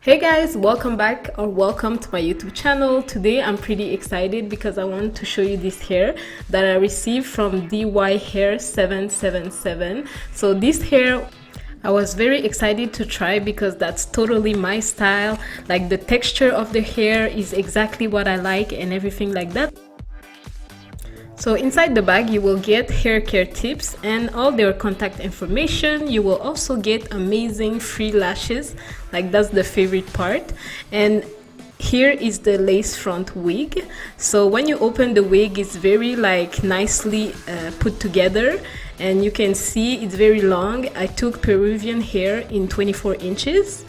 Hey guys, welcome back or welcome to my YouTube channel. Today I'm pretty excited because I want to show you this hair that I received from DYHAIR777. So this hair I was very excited to try because that's totally my style. Like the texture of the hair is exactly what I like and everything like that. So inside the bag you will get hair care tips and all their contact information. You will also get amazing free lashes, like that's the favorite part. And here is the lace front wig. So when you open the wig, it's very like nicely put together, and you can see it's very long. I took Peruvian hair in 24 inches.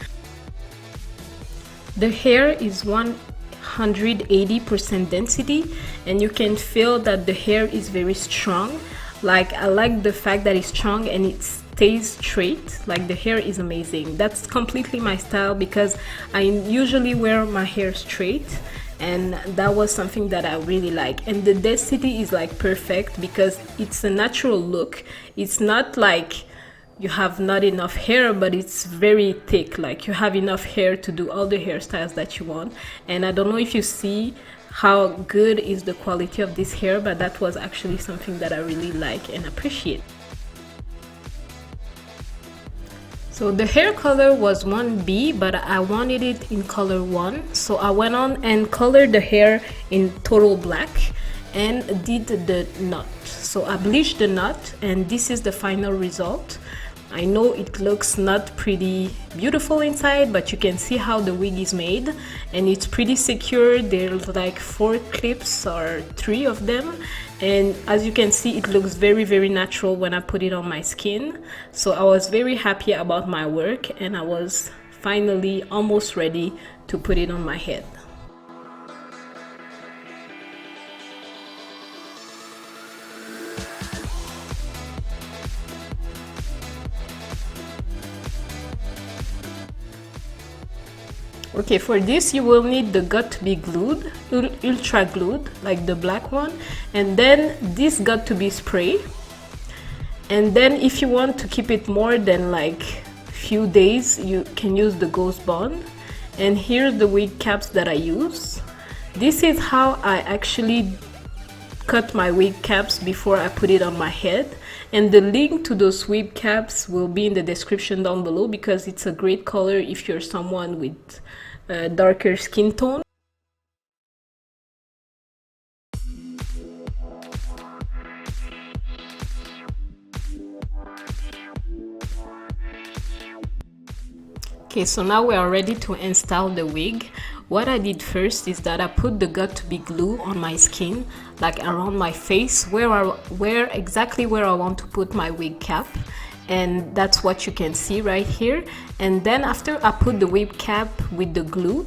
The hair is 180% density, and you can feel that the hair is very strong. Like I like the fact that it's strong and it stays straight. Like the hair is amazing. That's completely my style because I usually wear my hair straight, and that was something that I really like. And the density is like perfect because it's a natural look. It's not like you have not enough hair, but it's very thick. Like you have enough hair to do all the hairstyles that you want. And I don't know if you see how good is the quality of this hair, but that was actually something that I really like and appreciate. So the hair color was 1B, but I wanted it in color 1, so I went on and colored the hair in total black and did the knot. So I bleached the knot, and this is the final result. I know it looks not pretty beautiful inside, but you can see how the wig is made, and it's pretty secure. There's like 4 clips or 3 of them, and as you can see, it looks very natural when I put it on my skin. So I was very happy about my work, and I was finally almost ready to put it on my head. Okay, for this you will need the gut to be glued, ultra glued, like the black one, and then this got to be spray. And then if you want to keep it more than like few days, you can use the ghost bond. And here's the wig caps that I use. This is how I actually cut my wig caps before I put it on my head, and the link to those wig caps will be in the description down below because it's a great color if you're someone with a darker skin tone. Okay, so now we are ready to install the wig. What I did first is that I put the gut to be glue on my skin, like around my face, exactly where I want to put my wig cap, and that's what you can see right here. And then after I put the wig cap with the glue,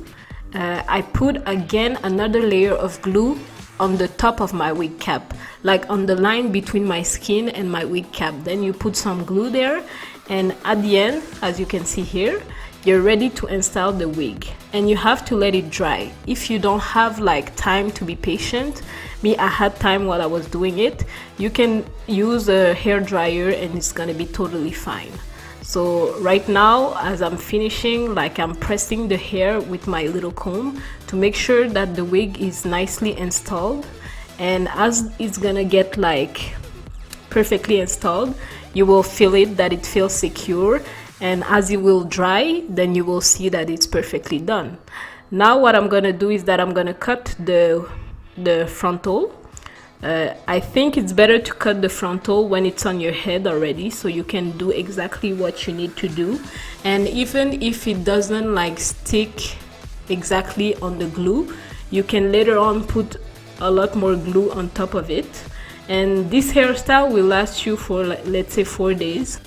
I put again another layer of glue on the top of my wig cap, like on the line between my skin and my wig cap. Then you put some glue there, and at the end, as you can see here, you're ready to install the wig, and you have to let it dry. If you don't have like time to be patient, I had time while I was doing it, you can use a hair dryer and it's gonna be totally fine. So right now, as I'm finishing, like I'm pressing the hair with my little comb to make sure that the wig is nicely installed. And as it's gonna get like perfectly installed, you will feel it, that it feels secure, and as it will dry, then you will see that it's perfectly done. Now what I'm gonna do is that I'm gonna cut the frontal. I think it's better to cut the frontal when it's on your head already, so you can do exactly what you need to do. And even if it doesn't like stick exactly on the glue, you can later on put a lot more glue on top of it. And this hairstyle will last you for, let's say, 4 days.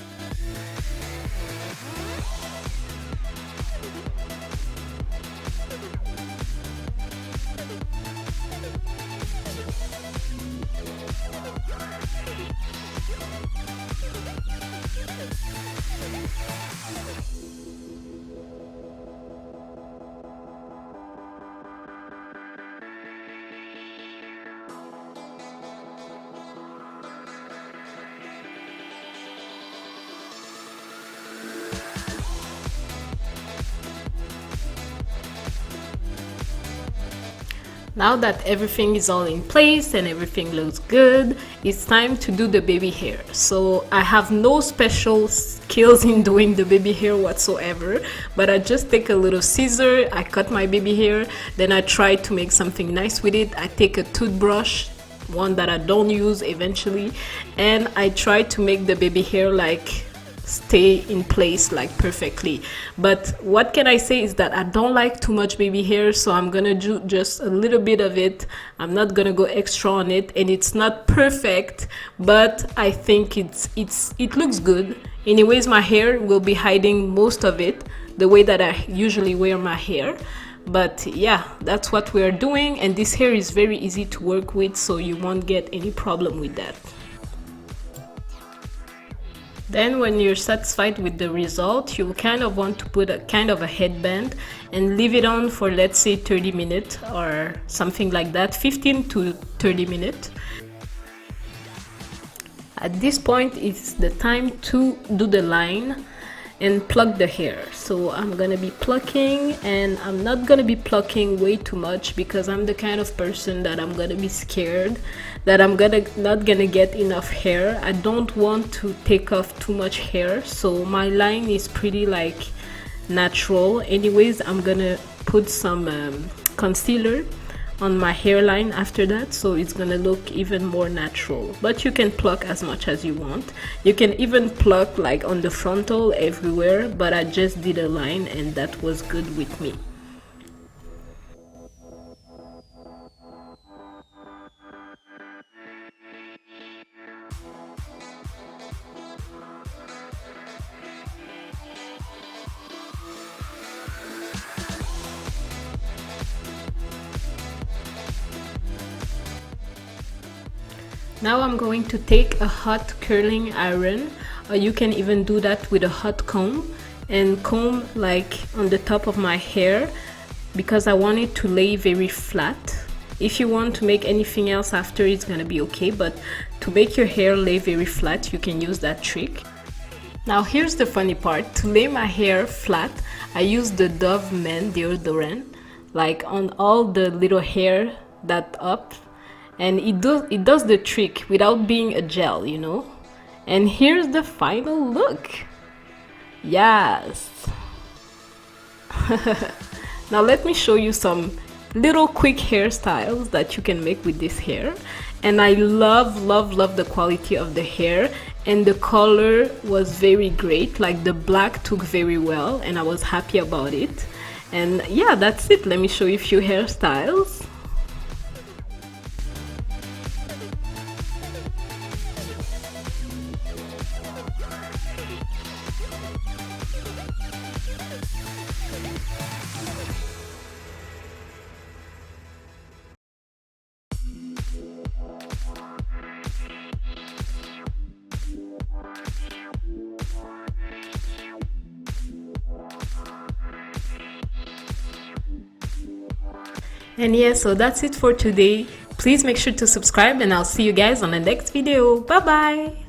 Now that everything is all in place and everything looks good, it's time to do the baby hair. So I have no special skills in doing the baby hair whatsoever, but I just take a little scissor, I cut my baby hair, then I try to make something nice with it. I take a toothbrush, one that I don't use eventually, and I try to make the baby hair like stay in place like perfectly. But what can I say is that I don't like too much baby hair, so I'm gonna do just a little bit of it. I'm not gonna go extra on it, and it's not perfect, but I think it looks good. Anyways, my hair will be hiding most of it the way that I usually wear my hair. But yeah, that's what we're doing, and this hair is very easy to work with, so you won't get any problem with that. Then when you're satisfied with the result, you'll kind of want to put a kind of a headband and leave it on for, let's say, 30 minutes or something like that, 15 to 30 minutes. At this point, it's the time to do the line and pluck the hair. So I'm gonna be plucking, and I'm not gonna be plucking way too much because I'm the kind of person that I'm gonna be scared that I'm not gonna get enough hair. I don't want to take off too much hair, so my line is pretty like natural. Anyways, I'm gonna put some concealer on my hairline after that, so it's gonna look even more natural. But you can pluck as much as you want. You can even pluck like on the frontal everywhere, but I just did a line and that was good with me. Now I'm going to take a hot curling iron, or you can even do that with a hot comb, and comb like on the top of my hair because I want it to lay very flat. If you want to make anything else after, it's gonna be okay, but to make your hair lay very flat, you can use that trick. Now here's the funny part. To lay my hair flat, I use the Dove Men deodorant like on all the little hair that up, and it does the trick without being a gel, you know. And here's the final look. Yes. Now let me show you some little quick hairstyles that you can make with this hair. And I love the quality of the hair, and the color was very great. Like the black took very well, and I was happy about it. And yeah, that's it. Let me show you a few hairstyles. And yeah, so that's it for today. Please make sure to subscribe, and I'll see you guys on the next video. Bye bye.